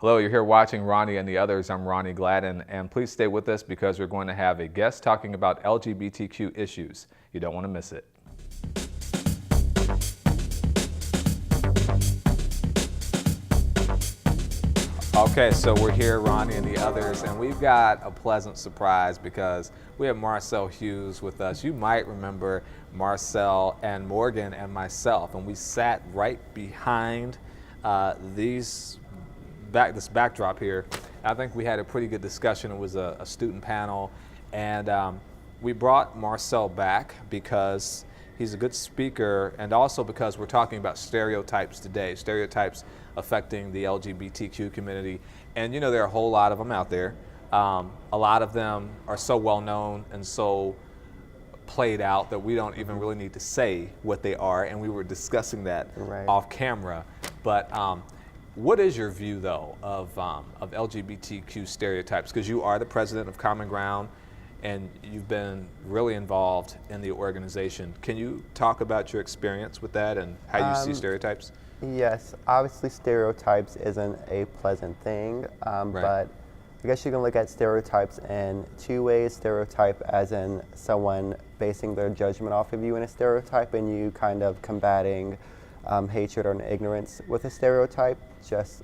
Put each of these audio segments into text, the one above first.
Hello, you're here watching Ronnie and the Others. I'm Ronnie Gladden, and please stay with us because we're going to have a guest talking about LGBTQ issues. You don't want to miss it. Okay, so we're here, Ronnie and the Others, and we've got a pleasant surprise because we have Marcel Hughes with us. You might remember Marcel and Morgan and myself, and we sat right behind this backdrop here. I think we had a pretty good discussion. It was a student panel, and we brought Marcel back because he's a good speaker, and also because we're talking about stereotypes today, stereotypes affecting the LGBTQ community. And you know, there are a whole lot of them out there. A lot of them are so well known and so played out that we don't even really need to say what they are, and we were discussing that off camera. But what is your view, though, of LGBTQ stereotypes? Because you are the president of Common Ground, and you've been really involved in the organization. Can you talk about your experience with that and how you see stereotypes? Yes, obviously stereotypes isn't a pleasant thing, but I guess you can look at stereotypes in two ways. Stereotype as in someone basing their judgment off of you in a stereotype, and you kind of combating hatred or ignorance with a stereotype. Just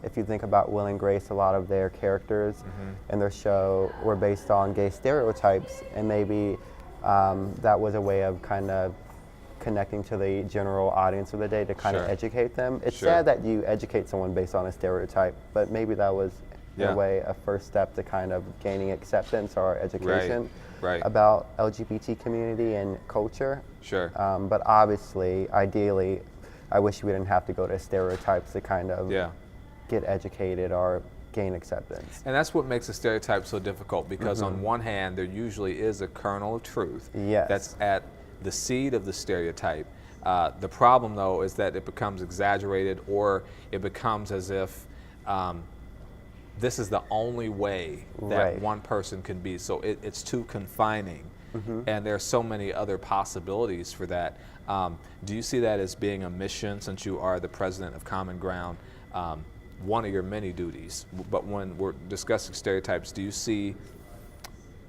if you think about Will and Grace, a lot of their characters in their show were based on gay stereotypes, and maybe that was a way of kind of connecting to the general audience of the day to kind of educate them. It's sad that you educate someone based on a stereotype, but maybe that was in a way a first step to kind of gaining acceptance or education about LGBT community and culture. But obviously, ideally, I wish we didn't have to go to stereotypes to kind of get educated or gain acceptance. And that's what makes a stereotype so difficult, because on one hand, there usually is a kernel of truth that's at the seed of the stereotype. The problem, though, is that it becomes exaggerated, or it becomes as if this is the only way that one person can be. So it's too confining, and there's so many other possibilities for that. Do you see that as being a mission, since you are the president of Common Ground, one of your many duties? But when we're discussing stereotypes, do you see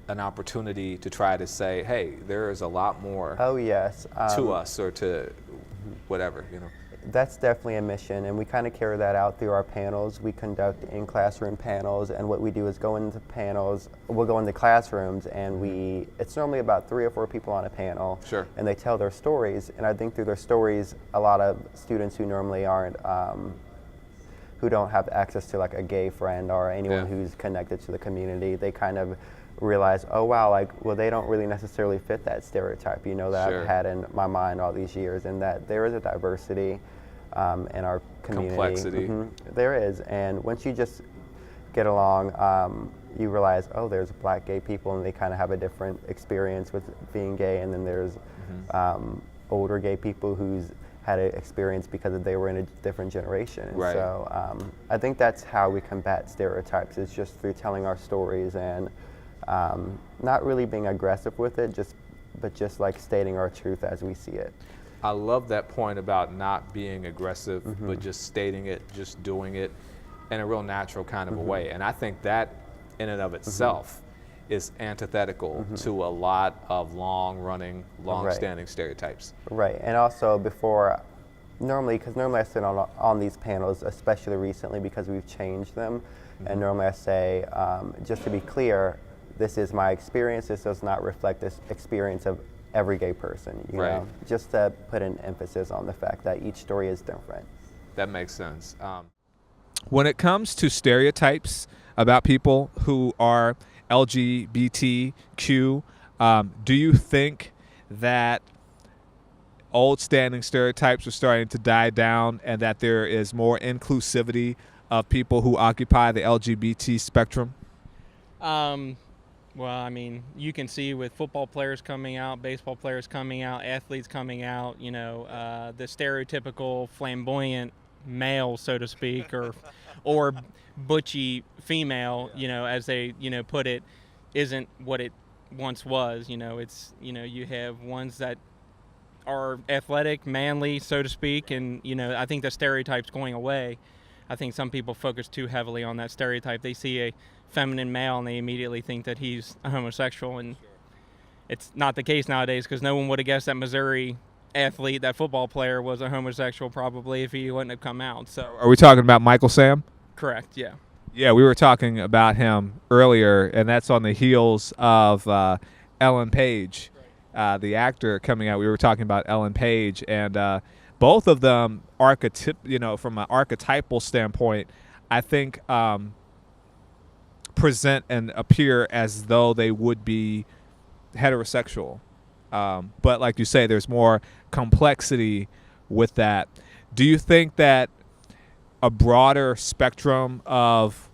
an opportunity to try to say, hey, there is a lot more to us, or to whatever, you know? That's definitely a mission, and we kind of carry that out through our panels. We conduct in-classroom panels, and what we do is go into panels, we'll go into classrooms, and it's normally about 3 or 4 people on a panel, and they tell their stories, and I think through their stories, a lot of students who normally aren't, who don't have access to like a gay friend or anyone who's connected to the community, they kind of realize, oh wow, like, well, they don't really necessarily fit that stereotype, you know, that I've had in my mind all these years, and that there is a diversity in our community. Complexity. There is, and once you just get along, you realize, oh, there's black gay people, and they kind of have a different experience with being gay, and then there's older gay people who's had an experience because they were in a different generation. And so I think that's how we combat stereotypes, is just through telling our stories and not really being aggressive with it, but just like stating our truth as we see it. I love that point about not being aggressive, but just stating it, just doing it in a real natural kind of a way. And I think that in and of itself is antithetical to a lot of long-standing stereotypes. And also normally I sit on these panels, especially recently because we've changed them, and normally I say, just to be clear, this is my experience, this does not reflect this experience of every gay person, you know, just to put an emphasis on the fact that each story is different. That makes sense. When it comes to stereotypes about people who are LGBTQ, do you think that old standing stereotypes are starting to die down, and that there is more inclusivity of people who occupy the LGBT spectrum? Well, I mean, you can see with football players coming out, baseball players coming out, athletes coming out, you know, the stereotypical flamboyant male, so to speak, or butchy female, you know, as they, you know, put it, isn't what it once was. You know, it's, you know, you have ones that are athletic, manly, so to speak, and, you know, I think the stereotype's going away. I think some people focus too heavily on that stereotype. They see a feminine male and they immediately think that he's a homosexual, and it's not the case nowadays, because no one would have guessed that Missouri athlete, that football player, was a homosexual probably if he wouldn't have come out. So Are we talking about Michael Sam? correct, yeah. Yeah, we were talking about him earlier, and that's on the heels of Ellen Page, the actor coming out. We were talking about Ellen Page, and both of them, from an archetypal standpoint, I think present and appear as though they would be heterosexual. But like you say, there's more complexity with that. Do you think that a broader spectrum of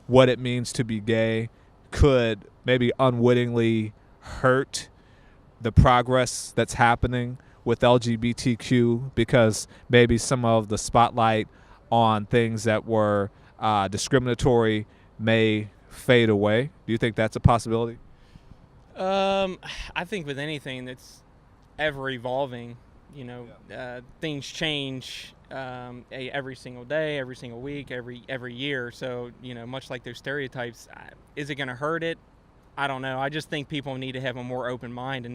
what it means to be gay could maybe unwittingly hurt the progress that's happening with LGBTQ, because maybe some of the spotlight on things that were discriminatory may fade away? Do you think that's a possibility? I think with anything that's ever evolving, things change every single day, every single week, every year. So, much like there's stereotypes, is it going to hurt it? I don't know. I just think people need to have a more open mind and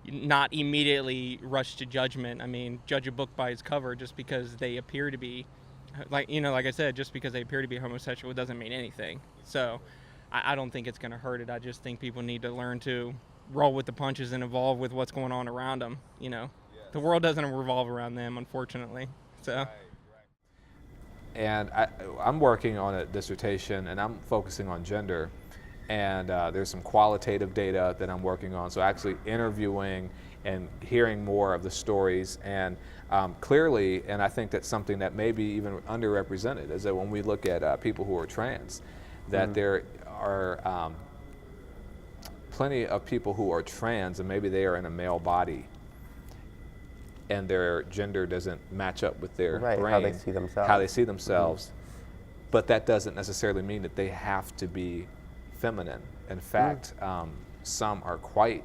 not immediately rush to judgment. I mean, judge a book by its cover. Just because they appear to be, like I said, just because they appear to be homosexual doesn't mean anything. So I don't think it's going to hurt it. I just think people need to learn to roll with the punches and evolve with what's going on around them. The world doesn't revolve around them, unfortunately. So. And I'm working on a dissertation, and I'm focusing on gender. And there's some qualitative data that I'm working on. So actually interviewing and hearing more of the stories. And clearly, and I think that's something that may be even underrepresented, is that when we look at people who are trans, that there are plenty of people who are trans, and maybe they are in a male body, and their gender doesn't match up with their brain, how they see themselves. But that doesn't necessarily mean that they have to be feminine. In fact, some are quite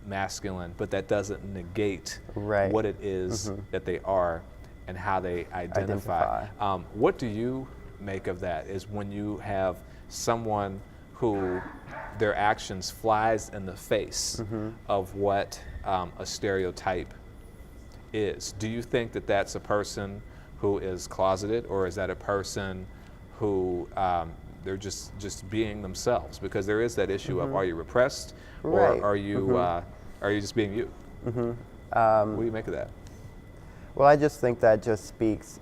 masculine, but that doesn't negate what it is that they are and how they identify. What do you make of that, is when you have someone who their actions flies in the face of what a stereotype is? Do you think that that's a person who is closeted, or is that a person who they're just being themselves? Because there is that issue of, are you repressed, or are you just being you? What do you make of that? Well, I just think that just speaks,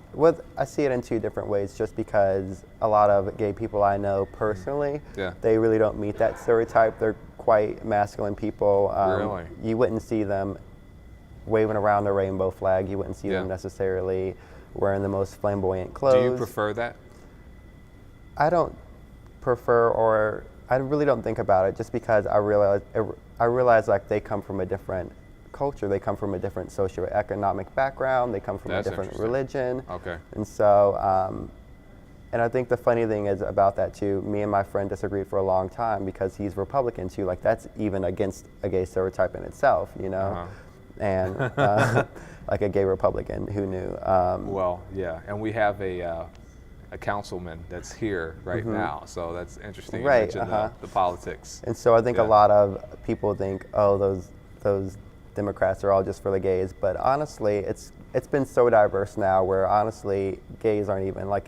I see it in two different ways, just because a lot of gay people I know personally, they really don't meet that stereotype. They're quite masculine people. Really? You wouldn't see them waving around a rainbow flag. You wouldn't see them necessarily wearing the most flamboyant clothes. Do you prefer that? I don't prefer, or I really don't think about it, just because I realize like they come from a different culture, they come from a different socioeconomic background, they come from a different religion. Okay. And so, and I think the funny thing is about that too, me and my friend disagreed for a long time, because he's Republican too. Like, that's even against a gay stereotype in itself, and like a gay Republican, who knew? Well, yeah, and we have a councilman that's here right now, so that's interesting. You mentioned the politics. And so I think a lot of people think, oh, those Democrats are all just for the gays, but honestly, it's been so diverse now, where honestly gays aren't even like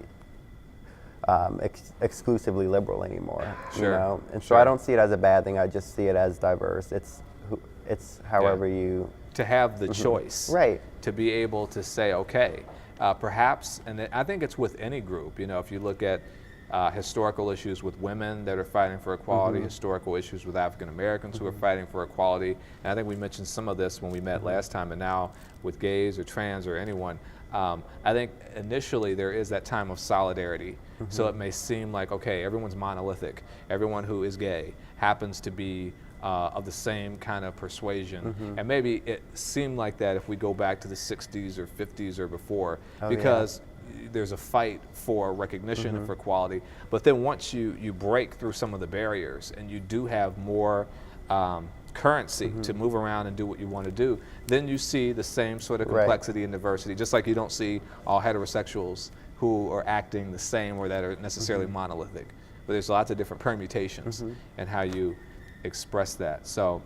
exclusively liberal anymore. And so I don't see it as a bad thing. I just see it as diverse. It's however you to have the choice, to be able to say, okay, perhaps, and I think it's with any group. If you look at historical issues with women that are fighting for equality, historical issues with African Americans who are fighting for equality. And I think we mentioned some of this when we met last time, and now with gays or trans or anyone. I think initially there is that time of solidarity. So it may seem like, okay, everyone's monolithic. Everyone who is gay happens to be of the same kind of persuasion. And maybe it seemed like that if we go back to the 60s or 50s or before, because there's a fight for recognition and for equality. But then once you break through some of the barriers and you do have more currency to move around and do what you want to do, then you see the same sort of complexity and diversity. Just like you don't see all heterosexuals who are acting the same or that are necessarily monolithic. But there's lots of different permutations and how you express that. So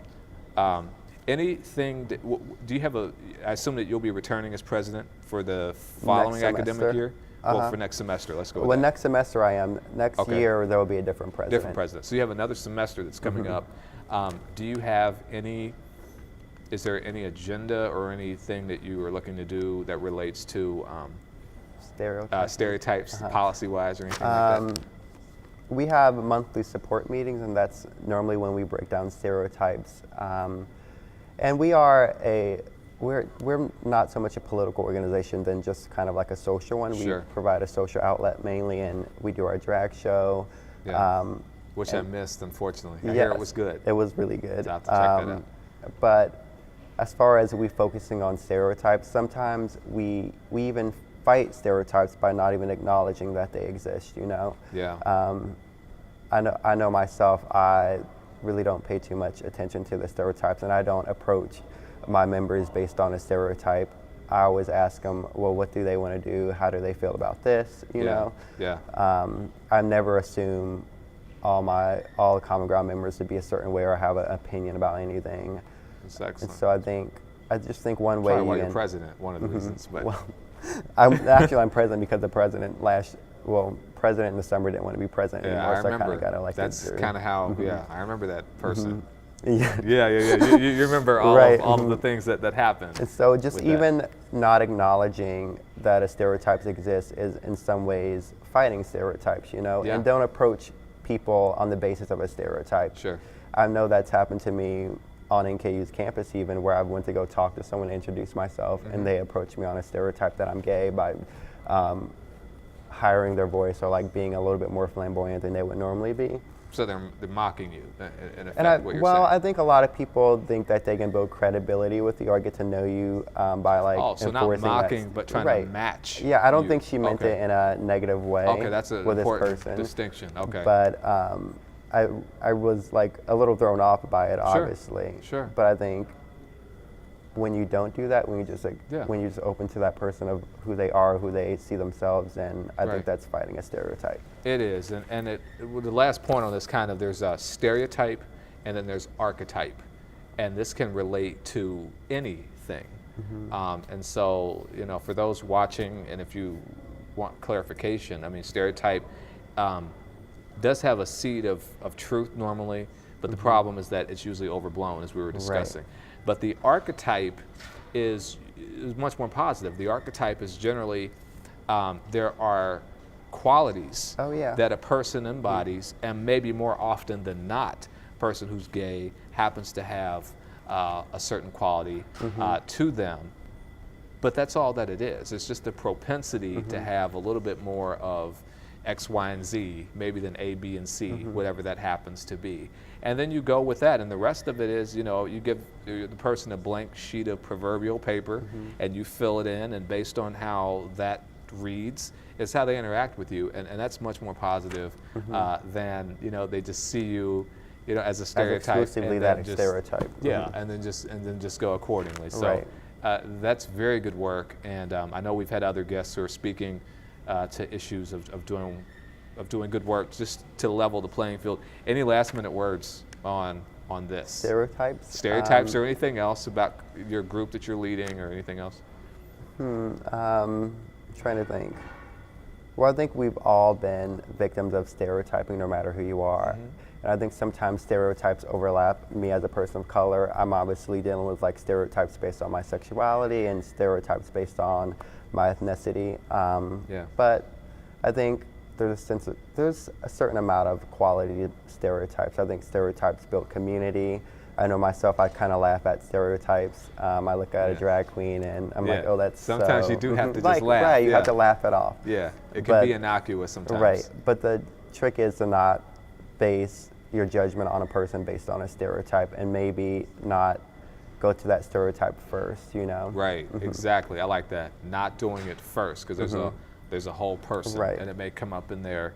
anything, do you have I assume that you'll be returning as president for the following academic year? Well, for next semester, let's go with that. Next semester I am. Next year there will be a different president. Different president. So you have another semester that's coming up. Do you have is there any agenda or anything that you are looking to do that relates to stereotypes policy-wise or anything like that? We have monthly support meetings, and that's normally when we break down stereotypes. And we're not so much a political organization than just kind of like a social one. Sure. We provide a social outlet mainly, and we do our drag show. Yeah. Which I missed, unfortunately. I hear it was good. It was really good. So I'll have to check that out. But as far as we focusing on stereotypes, sometimes we even fight stereotypes by not even acknowledging that they exist, you know? Yeah. I know myself, I really don't pay too much attention to the stereotypes, and I don't approach my members based on a stereotype. I always ask them, well, what do they want to do? How do they feel about this? You know? Yeah. I never assume all the Common Ground members to be a certain way or have an opinion about anything. That's excellent. And so I just think one way Probably why you're president, one of the reasons. But well, I'm president because the president president in the summer didn't want to be president anymore, I so I remember. kind of got elected. That's kind of how. Yeah, I remember that person. Yeah. You remember all of the things that happened. And so just even not acknowledging that a stereotypes exist is in some ways fighting stereotypes, you know, and don't approach people on the basis of a stereotype. Sure. I know that's happened to me on NKU's campus even, where I went to go talk to someone to introduce myself, and they approached me on a stereotype that I'm gay by hiring their voice or like being a little bit more flamboyant than they would normally be. So they're mocking you, in effect, what you're saying. I think a lot of people think that they can build credibility with you or get to know you by like so not mocking, but trying to match. Yeah, I don't think she meant it in a negative way. Okay, that's an important this person. distinction. Okay. But I was like a little thrown off by it, obviously. Sure. But I think when you don't do that, when you just when you're just open to that person of who they are, who they see themselves, and I think that's fighting a stereotype. It is, and the last point on this there's a stereotype, and then there's archetype, and this can relate to anything. And so, you know, for those watching, and if you want clarification, I mean, stereotype does have a seed of truth normally, but the problem is that it's usually overblown, as we were discussing. But the archetype is much more positive. The archetype is generally, there are qualities that a person embodies, and maybe more often than not, a person who's gay happens to have a certain quality to them. But that's all that it is. It's just a propensity to have a little bit more of X, Y, and Z, maybe than A, B, and C, whatever that happens to be. And then you go with that, and the rest of it is, you know, you give the person a blank sheet of proverbial paper, and you fill it in, and based on how that reads, is how they interact with you, and that's much more positive than, you know, they just see you, you know, as a stereotype. As exclusively that stereotype. Yeah, and then just go accordingly. So that's very good work, and I know we've had other guests who are speaking to issues of doing good work, just to level the playing field. Any last minute words on this? Stereotypes or anything else about your group that you're leading or anything else? Trying to think. Well, I think we've all been victims of stereotyping no matter who you are. And I think sometimes stereotypes overlap. Me as a person of color, I'm obviously dealing with like stereotypes based on my sexuality and stereotypes based on my ethnicity. But I think there's a certain amount of quality to stereotypes. I think stereotypes build community. I know myself, I kind of laugh at stereotypes. I look at a drag queen and I'm like, oh, that's sometimes you do have to just laugh. Right, you have to laugh it off. Yeah, it can be innocuous sometimes. Right, but the trick is to not base your judgment on a person based on a stereotype, and maybe not go to that stereotype first, you know? Right, exactly. I like that. Not doing it first, because there's a whole person, and it may come up in there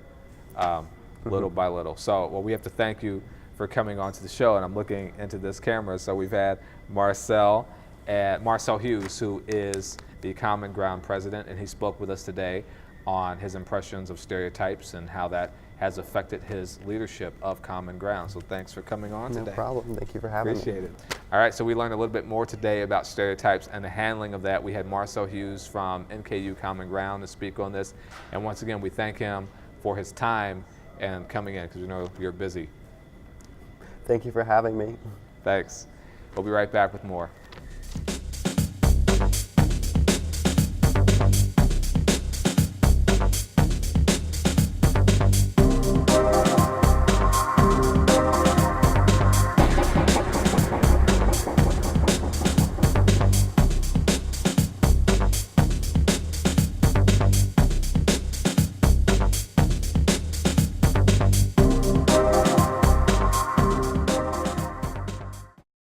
little by little. So, well, we have to thank you for coming onto the show, and I'm looking into this camera. So we've had Marcel Hughes, who is the Common Ground president, and he spoke with us today on his impressions of stereotypes and how that has affected his leadership of Common Ground. So thanks for coming on today. No problem. Thank you for having me. Appreciate it. All right, so we learned a little bit more today about stereotypes and the handling of that. We had Marcel Hughes from NKU Common Ground to speak on this. And once again, we thank him for his time and coming in, because we know you're busy. Thank you for having me. Thanks. We'll be right back with more.